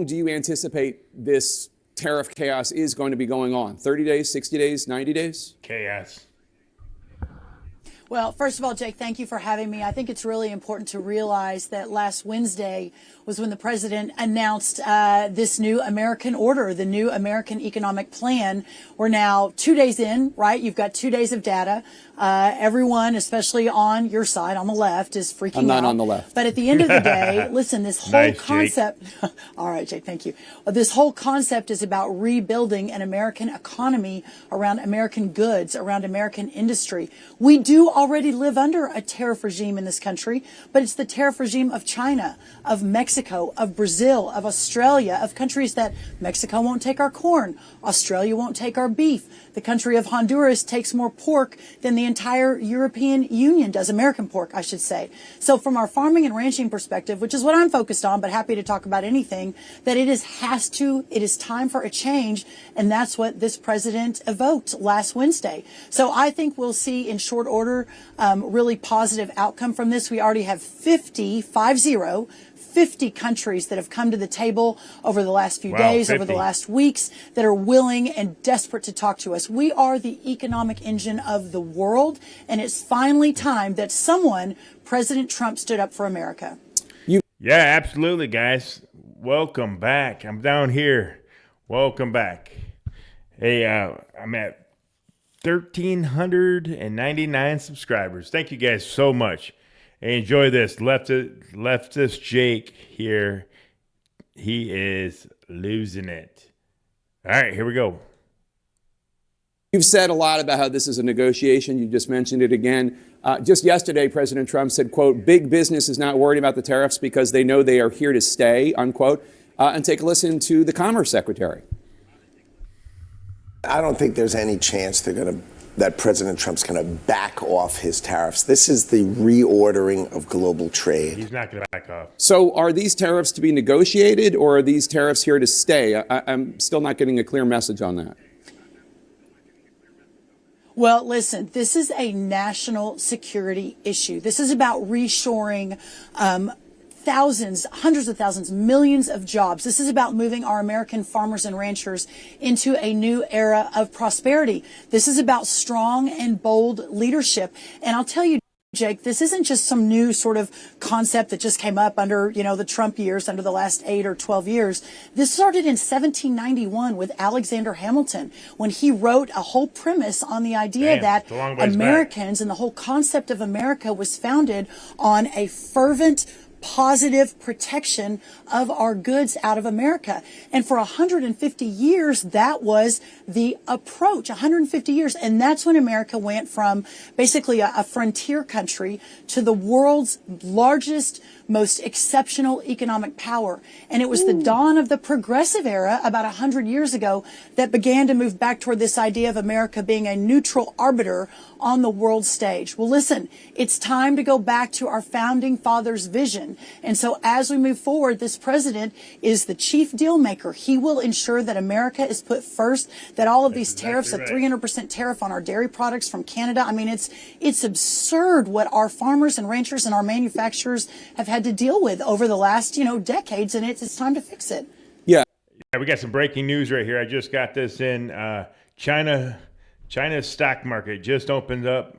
Do you anticipate this tariff chaos is going to be going on? 30 days, 60 days, 90 days? Chaos. Well, first of all, Jake, thank you for having me. I think it's really important to realize that last Wednesday was when the president announced this new American order, the new American economic plan. We're now 2 days in, right? You've got 2 days of data. Everyone, especially on your side, on the left, is freaking out. I'm not on the left. But at the end of the day, listen, this whole Nice, concept. All right, Jake, thank you. This whole concept is about rebuilding an American economy around American goods, around American industry. We do already live under a tariff regime in this country, but it's the tariff regime of China, of Mexico, of Brazil, of Australia, of countries that Mexico won't take our corn, Australia won't take our beef. The country of Honduras takes more pork than the entire European Union does, American pork, I should say. So from our farming and ranching perspective, which is what I'm focused on, but happy to talk about anything, that it is time for a change, and that's what this president evoked last Wednesday. So I think we'll see in short order really positive outcome from this. We already have 50 countries that have come to the table over the last few days, 50. over the last weeks, that are willing and desperate to talk to us. We are the economic engine of the world, and it's finally time that someone, President Trump, stood up for America. Yeah, absolutely, guys. Welcome back. I'm down here. Welcome back. Hey, I'm at 1,399 subscribers. Thank you guys so much. Hey, enjoy this. Leftist Jake here. He is losing it. All right, here we go. You've said a lot about how this is a negotiation. You just mentioned it again. Just yesterday, President Trump said, quote, big business is not worried about the tariffs because they know they are here to stay, unquote. And take a listen to the Commerce Secretary. I don't think there's any chance that President Trump's going to back off his tariffs. This is the reordering of global trade. He's not going to back off. So are these tariffs to be negotiated, or are these tariffs here to stay? I'm still not getting a clear message on that. Well, listen, this is a national security issue. This is about reshoring thousands, hundreds of thousands, millions of jobs. This is about moving our American farmers and ranchers into a new era of prosperity. This is about strong and bold leadership. And I'll tell you, Jake, this isn't just some new sort of concept that just came up under, the Trump years, under the last 8 or 12 years. This started in 1791 with Alexander Hamilton, when he wrote a whole premise on the idea that Americans and the whole concept of America was founded on a fervent, positive protection of our goods out of America. And for 150 years, that was the approach, 150 years. And that's when America went from basically a frontier country to the world's largest, most exceptional economic power. And it was the dawn of the progressive era about 100 years ago that began to move back toward this idea of America being a neutral arbiter on the world stage. Well, listen, it's time to go back to our founding fathers' vision. And so as we move forward, this president is the chief deal maker. He will ensure that America is put first, that all of these tariffs, a 300% tariff on our dairy products from Canada. I mean, it's absurd what our farmers and ranchers and our manufacturers have had to deal with over the last, decades, and it's time to fix it. Yeah, we got some breaking news right here. I just got this in. China's stock market just opened up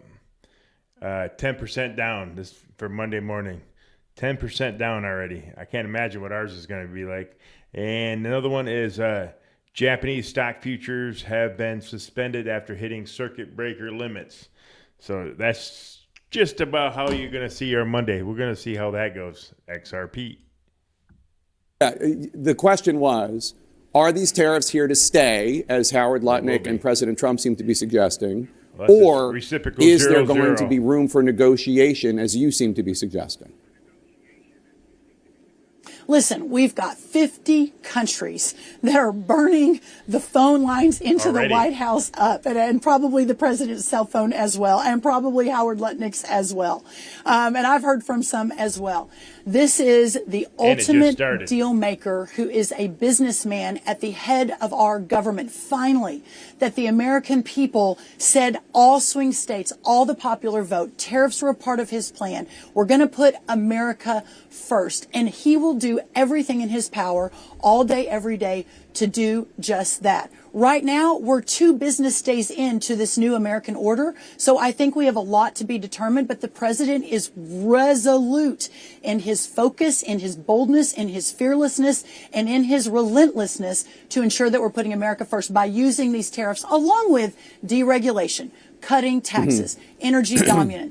10% down this for Monday morning. 10% down already. I can't imagine what ours is going to be like. And another one is Japanese stock futures have been suspended after hitting circuit breaker limits. So that's just about how you're going to see our Monday. We're going to see how that goes, XRP. Yeah, the question was, are these tariffs here to stay, as Howard Lutnick and President Trump seem to be suggesting, or is there going to be room for negotiation, as you seem to be suggesting? Listen, we've got 50 countries that are burning the phone lines into the White House up, and probably the president's cell phone as well, and probably Howard Lutnick's as well. And I've heard from some as well. This is the ultimate deal maker who is a businessman at the head of our government. Finally, that the American people said all swing states, all the popular vote, tariffs were a part of his plan. We're going to put America first, and he will do everything in his power, all day, every day to do just that. Right now, we're 2 business days into this new American order, so I think we have a lot to be determined, but the president is resolute in his focus, in his boldness, in his fearlessness, and in his relentlessness to ensure that we're putting America first by using these tariffs along with deregulation, cutting taxes, energy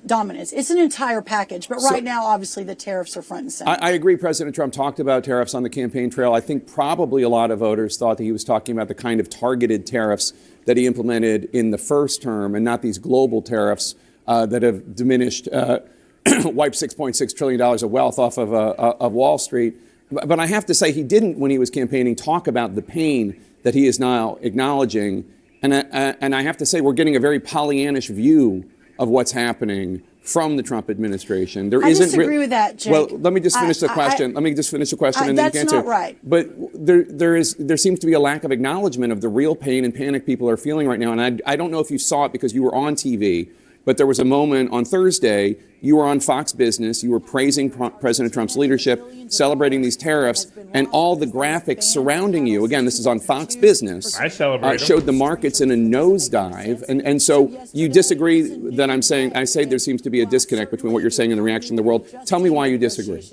dominance. It's an entire package, but right now, obviously, the tariffs are front and center. I agree. President Trump talked about tariffs on the campaign trail. I think probably a lot of voters thought that he was talking about the kind of targeted tariffs that he implemented in the first term and not these global tariffs that have diminished, wiped $6.6 trillion of wealth off of Wall Street. But I have to say, he didn't, when he was campaigning, talk about the pain that he is now acknowledging. And I have to say, we're getting a very Pollyannish view of what's happening from the Trump administration. I disagree with that, Jake. Well, let me just finish the question. Let me just finish the question, and then you can answer. That's not right. But there seems to be a lack of acknowledgement of the real pain and panic people are feeling right now. And I don't know if you saw it because you were on TV, but there was a moment on Thursday, you were on Fox Business, you were praising President Trump's leadership, celebrating these tariffs, and all the graphics surrounding you, again, this is on Fox Business, I celebrate showed the markets in a nosedive. And so you disagree that I say there seems to be a disconnect between what you're saying and the reaction of the world. Tell me why you disagree.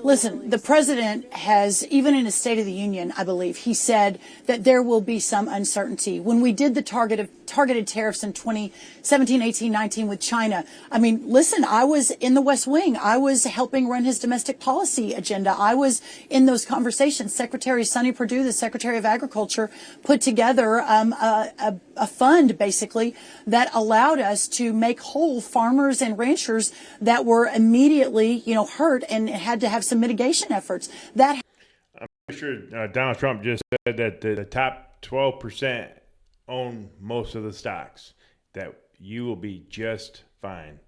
Listen, the president has, even in his State of the Union, I believe, he said that there will be some uncertainty. When we did the targeted tariffs in 2017, 18, 19 with China, I mean, listen, I was in the West Wing. I was helping run his domestic policy agenda. I was in those conversations. Secretary Sonny Perdue, the Secretary of Agriculture, put together a fund, basically, that allowed us to make whole farmers and ranchers that were immediately, hurt and had to have some mitigation efforts. I'm pretty sure Donald Trump just said that the top 12% own most of the stocks, that you will be just fine.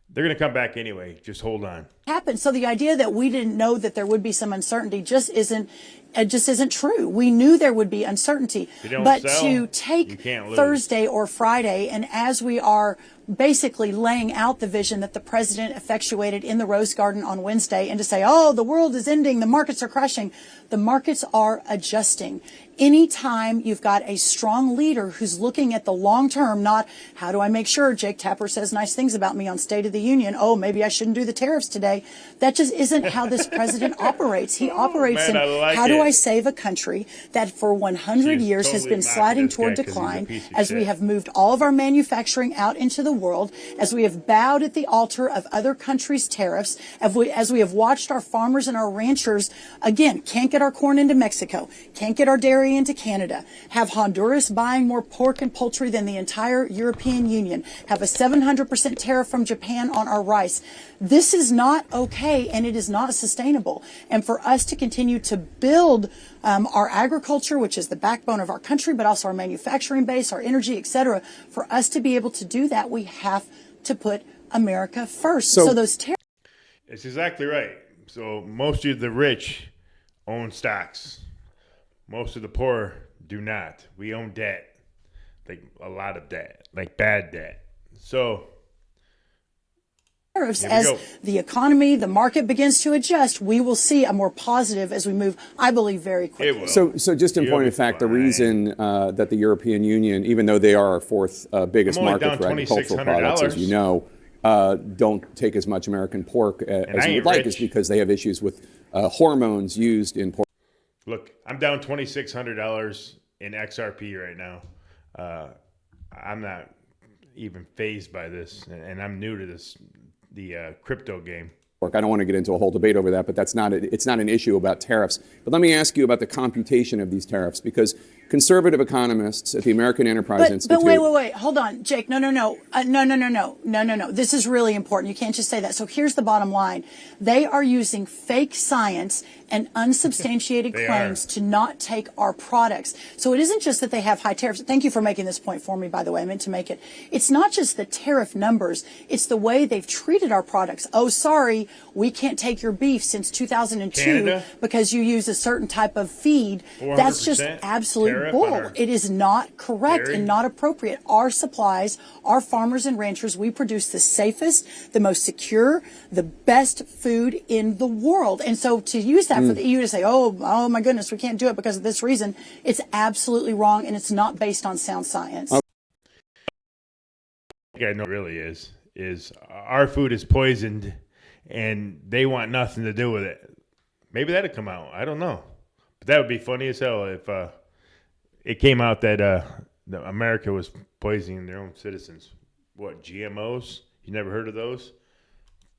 They're going to come back anyway. Just hold on. Happened. So the idea that we didn't know that there would be some uncertainty just isn't true. We knew there would be uncertainty. But to take Thursday or Friday, and as we are basically laying out the vision that the president effectuated in the Rose Garden on Wednesday, and to say, oh, the world is ending, the markets are crashing, the markets are adjusting. Anytime you've got a strong leader who's looking at the long term, not how do I make sure Jake Tapper says nice things about me on State of the Union, oh, maybe I shouldn't do the tariffs today. That just isn't how this president operates. He operates in how do I save a country that for 100 years has been sliding toward decline as we have moved all of our manufacturing out into the world, as we have bowed at the altar of other countries' tariffs, as we have watched our farmers and our ranchers, again, can't get our corn into Mexico, can't get our dairy into Canada, have Honduras buying more pork and poultry than the entire European Union, have a 700% tariff from Japan on our rice. This is not okay, and it is not sustainable. And for us to continue to build our agriculture, which is the backbone of our country, but also our manufacturing base, our energy, et cetera, for us to be able to do that, we have to put America first. So those tariffs. It's exactly right. So most of the rich own stocks. Most of the poor do not. We own debt, like a lot of debt, like bad debt. So tariffs, as the economy, the market begins to adjust, we will see a more positive as we move, I believe, very quickly. So just in point of fact, the reason that the European Union, even though they are our fourth biggest market for agricultural products, as you know, don't take as much American pork as you would like, is because they have issues with hormones used in pork. Look, I'm down $2,600 in XRP right now. I'm not even fazed by this, and I'm new to the crypto game. I don't want to get into a whole debate over that, but it's not an issue about tariffs. But let me ask you about the computation of these tariffs, because conservative economists at the American Enterprise Institute. But wait, hold on, Jake. No. This is really important. You can't just say that. So here's the bottom line. They are using fake science and unsubstantiated claims to not take our products. So it isn't just that they have high tariffs. Thank you for making this point for me, by the way. I meant to make it. It's not just the tariff numbers. It's the way they've treated our products. Oh, sorry, we can't take your beef since 2002 because you use a certain type of feed. That's just absolutely tariff on bull. our It is not correct dairy? and not appropriate. Our supplies, our farmers and ranchers, we produce the safest, the most secure, the best food in the world. And so to use that for the EU to say, oh my goodness, we can't do it because of this reason, it's absolutely wrong, and it's not based on sound science. I know it really is our food is poisoned and they want nothing to do with it. Maybe that'd come out. I don't know. But that would be funny as hell if it came out that America was poisoning their own citizens. What, GMOs? You never heard of those?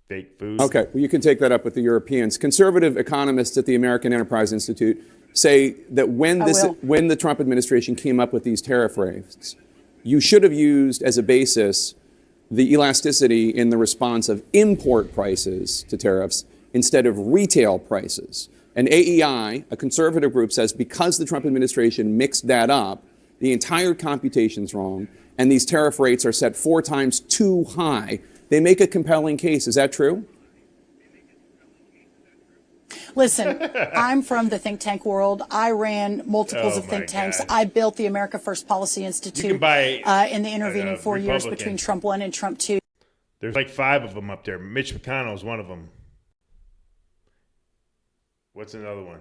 Fake food? Okay, well, you can take that up with the Europeans. Conservative economists at the American Enterprise Institute say that when the Trump administration came up with these tariff rates, you should have used as a basis the elasticity in the response of import prices to tariffs instead of retail prices. And AEI, a conservative group, says because the Trump administration mixed that up, the entire computation's wrong, and these tariff rates are set 4 times too high. They make a compelling case. Is that true? Listen, I'm from the think tank world. I ran multiples of think tanks. God. I built the America First Policy Institute You can buy in the intervening 4 years Republican. between Trump 1 and Trump 2. There's like 5 of them up there. Mitch McConnell is one of them. What's another one?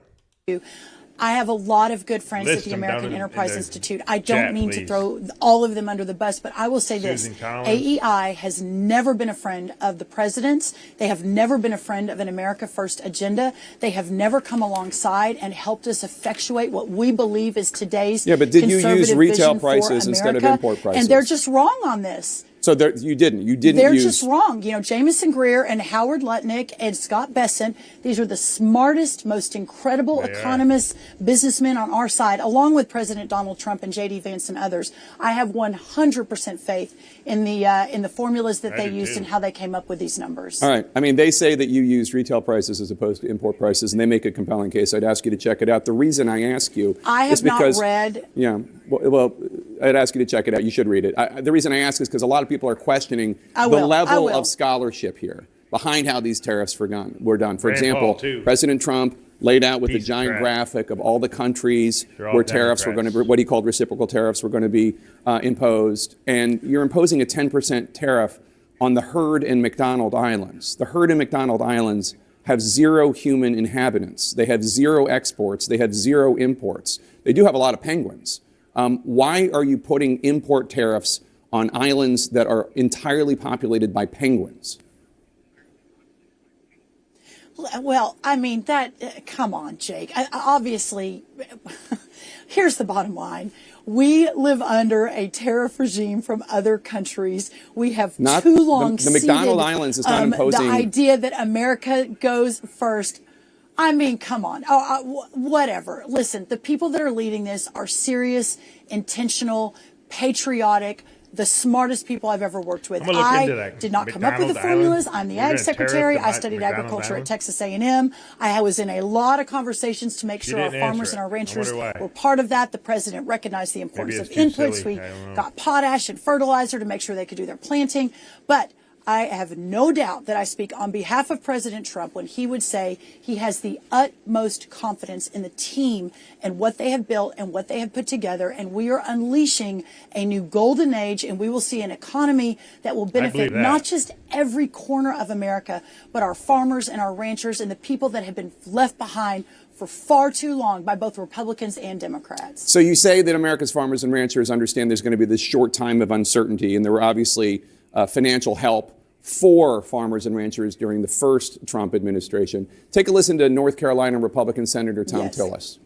I have a lot of good friends List at the them American down in Enterprise the Institute. I don't chat, mean to please. throw all of them under the bus, but I will say Susan this. Collins. AEI has never been a friend of the president's. They have never been a friend of an America First agenda. They have never come alongside and helped us effectuate what we believe is today's Yeah, but did you use conservative retail vision for prices instead of America. import prices? And they're just wrong on this. So you didn't They're use... just wrong. You know, Jameson Greer and Howard Lutnick and Scott Bessent, these are the smartest, most incredible economists, businessmen on our side, along with President Donald Trump and J.D. Vance and others. I have 100% faith in the formulas that they used and how they came up with these numbers. All right. I mean, they say that you used retail prices as opposed to import prices, and they make a compelling case. I'd ask you to check it out. The reason I ask you I is have not because... read... Yeah. Well, I'd ask you to check it out. You should read it. The reason I ask is because a lot of people are questioning the level of scholarship here behind how these tariffs were done. For example, President Trump laid out with a giant graphic of all the countries where tariffs were going to be, what he called reciprocal tariffs were going to be imposed. And you're imposing a 10% tariff on the herd in McDonald Islands. The herd in McDonald Islands have 0 human inhabitants. They have 0 exports. They have 0 imports. They do have a lot of penguins. Why are you putting import tariffs on islands that are entirely populated by penguins? Well, I mean, come on, Jake. Obviously, here's the bottom line. We live under a tariff regime from other countries. We have too long the McDonald Islands is not imposing... the idea that America goes first. I mean, come on. Whatever. Listen, the people that are leading this are serious, intentional, patriotic, the smartest people I've ever worked with. I did not come up with the formulas. I'm the ag secretary. I studied agriculture at Texas A&M. I was in a lot of conversations to make sure our farmers and our ranchers were part of that. The president recognized the importance of inputs. We got potash and fertilizer to make sure they could do their planting. But I have no doubt that I speak on behalf of President Trump when he would say he has the utmost confidence in the team and what they have built and what they have put together. And we are unleashing a new golden age, and we will see an economy that will benefit not just every corner of America, but our farmers and our ranchers and the people that have been left behind for far too long by both Republicans and Democrats. So you say that America's farmers and ranchers understand there's going to be this short time of uncertainty, and there were obviously financial help for farmers and ranchers during the first Trump administration. Take a listen to North Carolina Republican Senator Tom Tillis.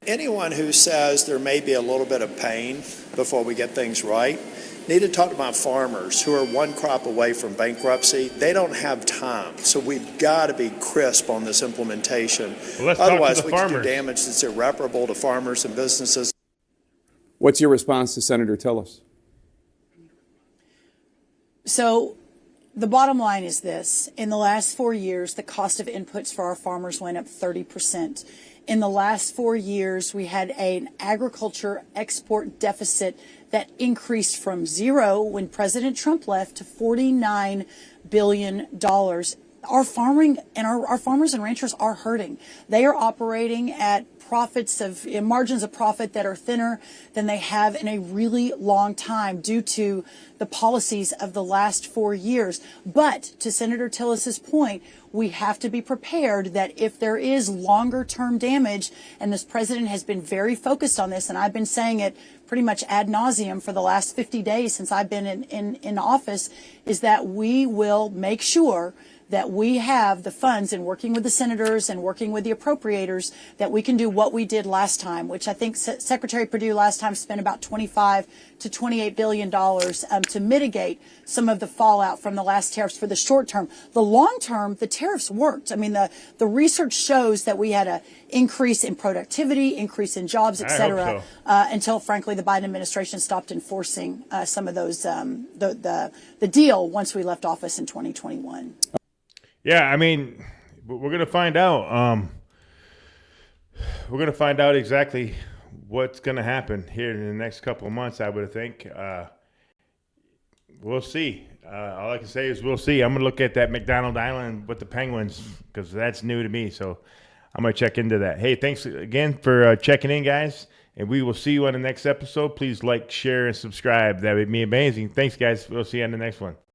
Anyone who says there may be a little bit of pain before we get things right need to talk about farmers who are one crop away from bankruptcy. They don't have time, so we've got to be crisp on this implementation. Otherwise, we can do damage that's irreparable to farmers and businesses. What's your response to Senator Tillis? So the bottom line is this. In the last 4 years, the cost of inputs for our farmers went up 30%. In the last 4 years, we had an agriculture export deficit that increased from 0 when President Trump left to $49 billion our farming and our farmers and ranchers are hurting. They are operating at margins of profit that are thinner than they have in a really long time due to the policies of the last 4 years. But to Senator Tillis's point, we have to be prepared that if there is longer term damage, and this president has been very focused on this, and I've been saying it pretty much ad nauseum for the last 50 days since I've been in office, is that we will make sure that we have the funds, and working with the senators and working with the appropriators, that we can do what we did last time, which I think Secretary Perdue last time spent about $25 to $28 billion to mitigate some of the fallout from the last tariffs for the short term. The long term, the tariffs worked. I mean, the research shows that we had an increase in productivity, increase in jobs, et cetera, until, frankly, the Biden administration stopped enforcing some of those, the deal once we left office in 2021. Yeah, I mean, we're going to find out. We're going to find out exactly what's going to happen here in the next couple of months, I would think. We'll see. All I can say is we'll see. I'm going to look at that McDonald Island with the penguins because that's new to me. So I'm going to check into that. Hey, thanks again for checking in, guys. And we will see you on the next episode. Please like, share, and subscribe. That would be amazing. Thanks, guys. We'll see you on the next one.